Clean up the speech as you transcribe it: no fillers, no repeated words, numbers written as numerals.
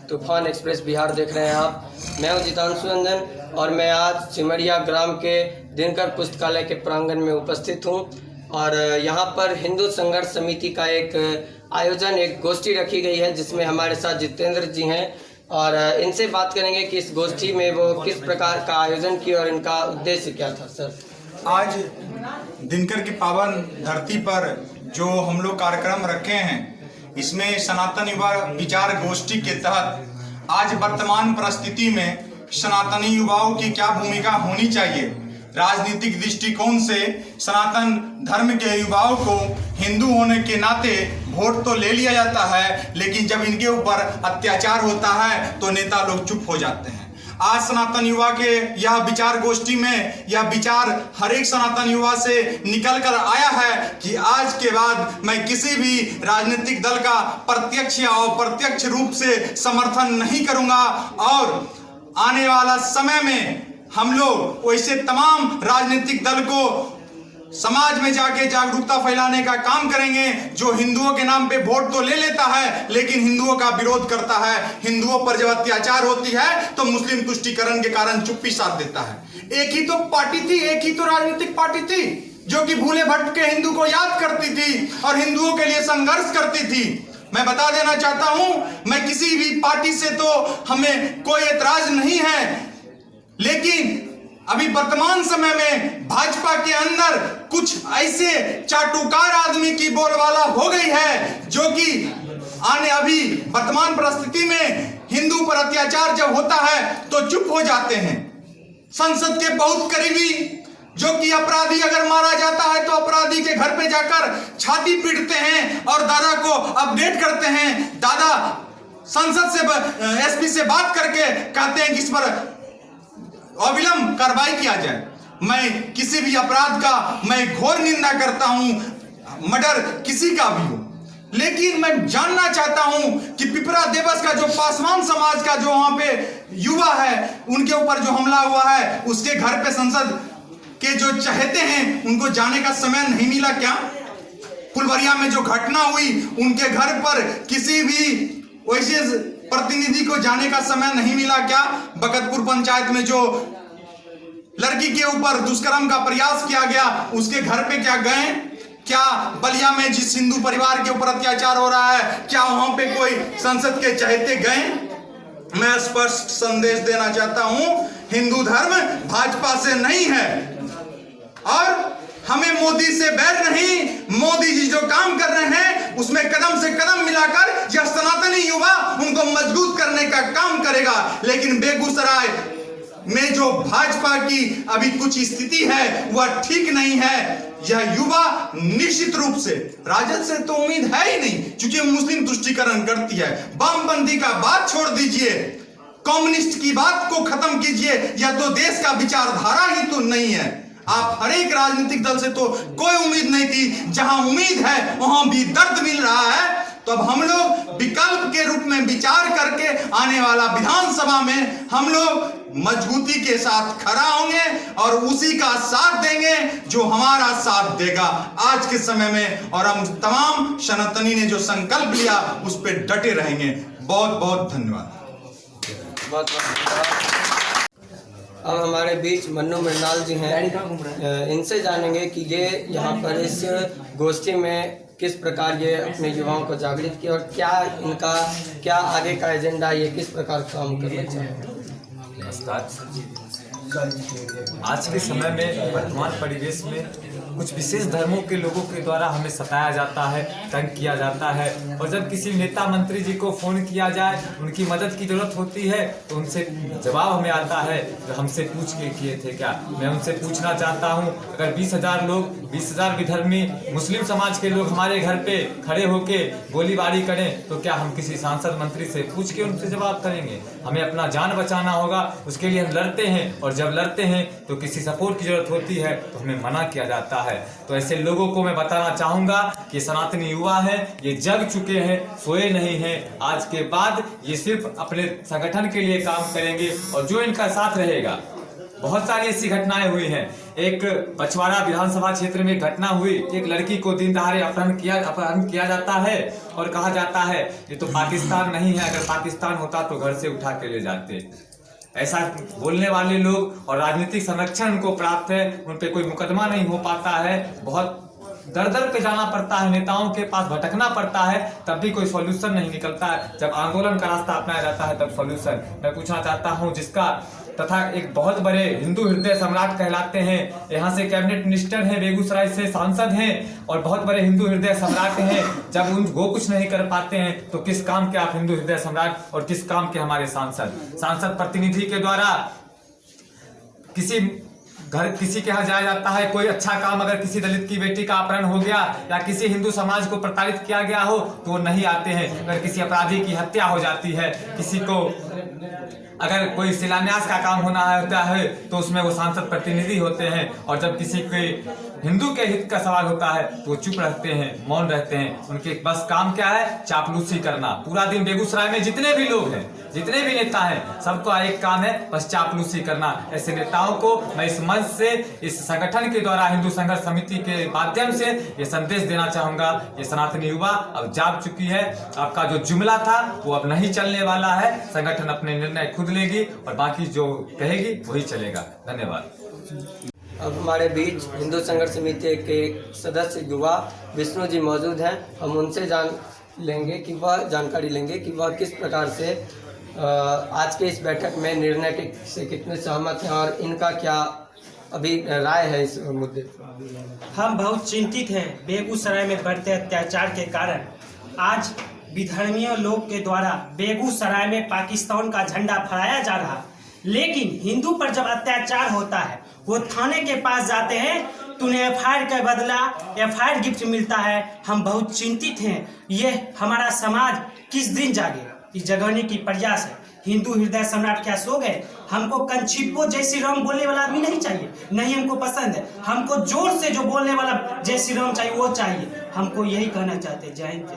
तूफान एक्सप्रेस बिहार देख रहे हैं आप। मैं हूं जितांशु रंजन और मैं आज सिमरिया ग्राम के दिनकर पुस्तकालय के प्रांगण में उपस्थित हूं और यहाँ पर हिंदू संघर्ष समिति का एक आयोजन, एक गोष्ठी रखी गई है जिसमें हमारे साथ जितेंद्र जी हैं और इनसे बात करेंगे कि इस गोष्ठी में वो किस प्रकार का आयोजन किया और इनका उद्देश्य क्या था। सर, आज दिनकर की पावन धरती पर जो हम लोग कार्यक्रम रखे हैं, इसमें सनातन युवा विचार गोष्ठी के तहत आज वर्तमान परिस्थिति में सनातनी युवाओं की क्या भूमिका होनी चाहिए, राजनीतिक दृष्टिकोण से सनातन धर्म के युवाओं को हिंदू होने के नाते वोट तो ले लिया जाता है, लेकिन जब इनके ऊपर अत्याचार होता है तो नेता लोग चुप हो जाते हैं। आज सनातन युवा के यह विचार गोष्ठी में यह विचार हर एक सनातन युवा से निकल कर आया है कि आज के बाद मैं किसी भी राजनीतिक दल का प्रत्यक्ष या अप्रत्यक्ष रूप से समर्थन नहीं करूंगा और आने वाला समय में हम लोग वैसे तमाम राजनीतिक दल को समाज में जाके जागरूकता फैलाने का काम करेंगे जो हिंदुओं के नाम पे वोट तो ले लेता है लेकिन हिंदुओं का विरोध करता है। हिंदुओं पर जब अत्याचार होती है तो मुस्लिम तुष्टीकरण के कारण चुप्पी साध देता है। एक ही तो पार्टी थी, एक ही तो राजनीतिक पार्टी थी जो कि भूले भटके हिंदू को याद करती थी और हिंदुओं के लिए संघर्ष करती थी। मैं बता देना चाहता हूं, मैं किसी भी पार्टी से तो हमें कोई एतराज नहीं है, लेकिन अभी वर्तमान समय में भाजपा के अंदर कुछ ऐसे चाटुकार आदमी की बोलबाला हो गई है जो कि अभी वर्तमान परिस्थिति में हिंदू पर अत्याचार जब होता है तो चुप हो जाते हैं। संसद के बहुत करीबी जो कि अपराधी अगर मारा जाता है तो अपराधी के घर पे जाकर छाती पीटते हैं और दादा को अपडेट करते हैं। दादा संसद से एसपी से बात करके कहते हैं कि इस पर अविलंब कार्रवाई किया जाए। मैं किसी भी अपराध का मैं घोर निंदा करता हूं, मर्डर किसी का भी हो, लेकिन मैं जानना चाहता हूं कि पिपरा दिवस का जो पासवान समाज का जो वहां पे युवा है उनके ऊपर जो हमला हुआ है, उसके घर पे संसद के जो चहेते हैं उनको जाने का समय नहीं मिला क्या? फुलवरिया में जो घटना हुई उनके घर पर किसी भी वैसे प्रतिनिधि को जाने का समय नहीं मिला क्या? बकतपुर पंचायत में जो लड़की के ऊपर दुष्कर्म का प्रयास किया गया उसके घर पे क्या गए? क्या बलिया में जिस हिंदू परिवार के ऊपर अत्याचार हो रहा है क्या वहां पे कोई संसद के चहेते गए? मैं स्पष्ट संदेश देना चाहता हूं, हिंदू धर्म भाजपा से नहीं है और हमें मोदी से बैर नहीं। मोदी जी जो काम कर रहे हैं उसमें कदम से कदम मिलाकर यह सनातनी युवा उनको मजबूत करने का काम करेगा। लेकिन बेगूसराय में जो भाजपा की अभी कुछ स्थिति है वह ठीक नहीं है। यह युवा निश्चित रूप से राजद से तो उम्मीद है ही नहीं, क्योंकि मुस्लिम तुष्टीकरण करती है। वामपंथी का बात छोड़ दीजिए, कम्युनिस्ट की बात को खत्म कीजिए, यह तो देश का विचारधारा ही तो नहीं है। आप हर एक राजनीतिक दल से तो कोई उम्मीद नहीं थी, जहां उम्मीद है वहां भी दर्द मिल रहा है। तो अब हम लोग विकल्प के रूप में विचार करके आने वाला विधानसभा में हम लोग मजबूती के साथ खड़ा होंगे और उसी का साथ देंगे जो हमारा साथ देगा आज के समय में। और हम तमाम सनातनी ने जो संकल्प लिया उस पर डटे रहेंगे। बहुत बहुत धन्यवाद। अब हमारे बीच मन्नू मृणाल जी हैं, इनसे जानेंगे कि ये यहाँ पर इस गोष्ठी में किस प्रकार ये अपने युवाओं को जागृत किया और क्या आगे का एजेंडा, ये किस प्रकार काम करना चाहिए। नमस्कार। आज के समय में वर्तमान परिवेश में कुछ विशेष धर्मों के लोगों के द्वारा हमें सताया जाता है, तंग किया जाता है और जब किसी नेता मंत्री जी को फोन किया जाए, उनकी मदद की जरूरत होती है तो उनसे जवाब हमें आता है तो हमसे पूछ के किए थे क्या। मैं उनसे पूछना चाहता हूं, अगर 20,000 लोग, 20,000 विधर्मी मुस्लिम समाज के लोग हमारे घर पे खड़े होके गोलीबारी करें तो क्या हम किसी सांसद मंत्री से पूछ के उनसे जवाब करेंगे? हमें अपना जान बचाना होगा, उसके लिए हम लड़ते हैं और जब लड़ते हैं तो किसी सपोर्ट की जरूरत होती है तो हमें मना किया जाता है। तो ऐसे लोगों को मैं बताना चाहूंगा कि सनातनी युवा है, ये जग चुके हैं, सोए नहीं हैं। आज के बाद ये सिर्फ अपने संगठन के लिए काम करेंगे और जो इनका साथ रहेगा। बहुत सारी ऐसी घटनाएं हुई हैं एक पछवाड़ा विधानसभा क्षेत्र में घटना हुई। एक लड़की को दिन दहाड़े अपहरण किया जाता है और कहा जाता है ये तो पाकिस्तान नहीं है, अगर पाकिस्तान होता तो घर से उठा के ले जाते। ऐसा बोलने वाले लोग और राजनीतिक संरक्षण उनको प्राप्त है, उन पे कोई मुकदमा नहीं हो पाता है। बहुत दर दर पे जाना पड़ता है, नेताओं के पास भटकना पड़ता है, तब भी कोई सॉल्यूशन नहीं निकलता है। जब आंदोलन का रास्ता अपनाया जाता है तब सॉल्यूशन। मैं पूछना चाहता हूं, जिसका तथा एक बहुत बड़े हिंदू हृदय सम्राट कहलाते हैं, यहाँ से कैबिनेट मिनिस्टर हैं, बेगूसराय से सांसद हैं और बहुत बड़े हिंदू हृदय सम्राट हैं, जब वो कुछ नहीं कर पाते हैं तो किस काम के आप हिंदू हृदय सम्राट और किस काम के हमारे सांसद प्रतिनिधि के द्वारा किसी के यहाँ जाया जाता है। कोई अच्छा काम, अगर किसी दलित की बेटी का अपहरण हो गया या किसी हिंदू समाज को प्रताड़ित किया गया हो तो वो नहीं आते हैं। अगर किसी अपराधी की हत्या हो जाती है, किसी को अगर कोई शिलान्यास का काम होता है तो उसमें वो सांसद प्रतिनिधि होते हैं। और जब किसी के हिंदू के हित का सवाल होता है तो वो चुप रहते हैं, मौन रहते हैं। उनके बस काम क्या है? चापलूसी करना। पूरा दिन बेगूसराय में जितने भी लोग हैं, जितने भी नेता हैं, सबका एक काम है बस चापलूसी करना। ऐसे नेताओं को मैं इस मंच से, इस संगठन के द्वारा, हिंदू संघर्ष समिति के माध्यम से ये संदेश देना चाहूंगा, ये सनातनी युवा अब जाग चुकी है। आपका जो जुमला था वो अब नहीं चलने वाला है। संगठन अपने निर्णय खुद लेगी और बाकी जो कहेगी वही चलेगा। धन्यवाद। अब हमारे बीच हिंदू संघर्ष समिति के सदस्य युवा विष्णु जी मौजूद हैं। हम उनसे जानकारी लेंगे कि वह किस प्रकार से आज के इस बैठक में निर्णय से कितने सहमत हैं और इनका क्या अभी राय है इस मुद्दे पर। हम बहुत चिंतित हैं बेगूसराय में बढ़ते अत्याचार के कारण। आज विधर्मीय लोग के द्वारा बेगूसराय में पाकिस्तान का झंडा फहराया जा रहा, लेकिन हिंदू पर जब अत्याचार होता है वो थाने के पास जाते हैं तो उन्हें एफआईआर का बदला एफआईआर गिफ्ट मिलता है। हम बहुत चिंतित हैं, ये हमारा समाज किस दिन जागेगा, इस जगाने की प्रयास है। हिंदू हृदय सम्राट क्या सो गए? हमको कंचिप्पो जय श्री राम बोलने वाला आदमी नहीं चाहिए, नहीं हमको पसंद है। हमको जोर से जो बोलने वाला जय श्री राम चाहिए वो चाहिए। हमको यही कहना चाहते हैं। जय हिंद।